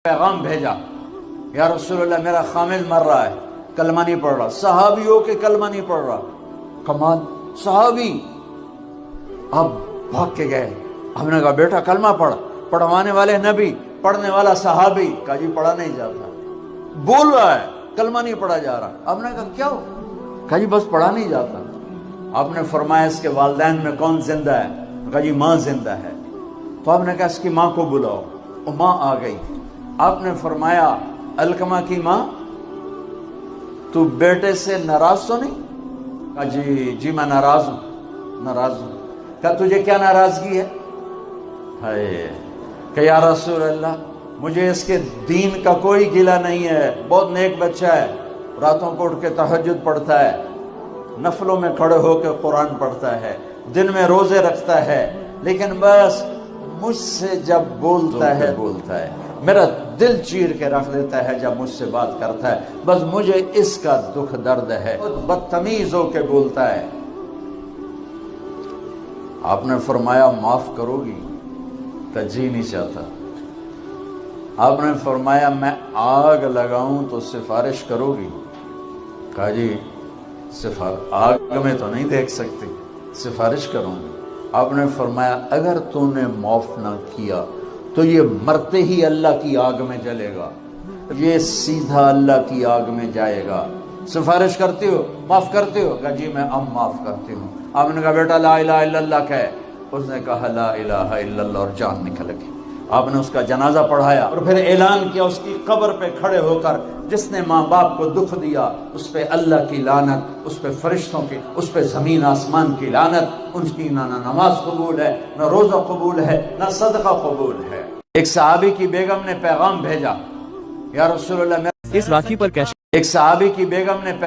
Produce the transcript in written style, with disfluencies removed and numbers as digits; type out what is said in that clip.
پیغام بھیجا، یا رسول اللہ میرا خامد مر رہا ہے، کلمہ نہیں پڑھ رہا۔ صحابی ہو کے کلمہ نہیں پڑھ رہا، کمال صحابی۔ اب بھاگ کے گئے، ہم نے کہا بیٹا کلمہ پڑھ، پڑھوانے والے نبی، پڑھنے والا صحابی۔ کہا جی پڑھا نہیں جاتا، بول رہا ہے کلمہ نہیں پڑھا جا رہا۔ ہم نے کہا کیا ہو؟ کہا جی بس پڑھا نہیں جاتا۔ آپ نے فرمایا اس کے والدین میں کون زندہ ہے؟ کہا جی ماں زندہ ہے۔ تو آپ نے کہا اس کی ماں کو بلاؤ، وہ ماں آ گئی۔ آپ نے فرمایا علقمہ کی ماں تو بیٹے سے ناراض تو نہیں؟ کہا جی میں ناراض ہوں۔ کہا تجھے کیا ناراضگی ہے؟ کہ یا رسول اللہ مجھے اس کے دین کا کوئی گلہ نہیں ہے، بہت نیک بچہ ہے، راتوں کو اٹھ کے تہجد پڑھتا ہے، نفلوں میں کھڑے ہو کے قرآن پڑھتا ہے، دن میں روزے رکھتا ہے، لیکن بس مجھ سے جب بولتا ہے میرا دل چیر کے رکھ دیتا ہے جب مجھ سے بات کرتا ہے، بس مجھے اس کا دکھ درد ہے، بدتمیز ہو کے بولتا ہے۔ آپ نے فرمایا معاف کرو گی؟ کہ جی نہیں چاہتا۔ آپ نے فرمایا میں آگ لگاؤں تو سفارش کرو گی؟ کہا جی آگ میں تو نہیں دیکھ سکتی، سفارش کروں گی۔ آپ نے فرمایا اگر تو نے معاف نہ کیا تو یہ مرتے ہی اللہ کی آگ میں جلے گا، یہ سیدھا اللہ کی آگ میں جائے گا، سفارش کرتی ہو، معاف کرتی ہو؟ کہا جی میں اب معاف کرتی ہوں۔ آپ نے کہا بیٹا لا الہ الا اللہ کہے۔ اس نے کہا لا الہ الا اللہ اور جان نکل گئی۔ آپ نے اس کا جنازہ پڑھایا اور پھر اعلان کیا اس کی قبر پہ کھڑے ہو کر جس نے ماں باپ کو دکھ دیا اس پہ اللہ کی لعنت، اس پہ فرشتوں کی، اس پہ زمین آسمان کی لعنت، ان کی نہ نماز قبول ہے، نہ روزہ قبول ہے، نہ صدقہ قبول ہے۔ ایک صحابی کی بیگم نے پیغام بھیجا، یا رسول اللہ اس واقعے پر کیش ایک صحابی کی بیگم نے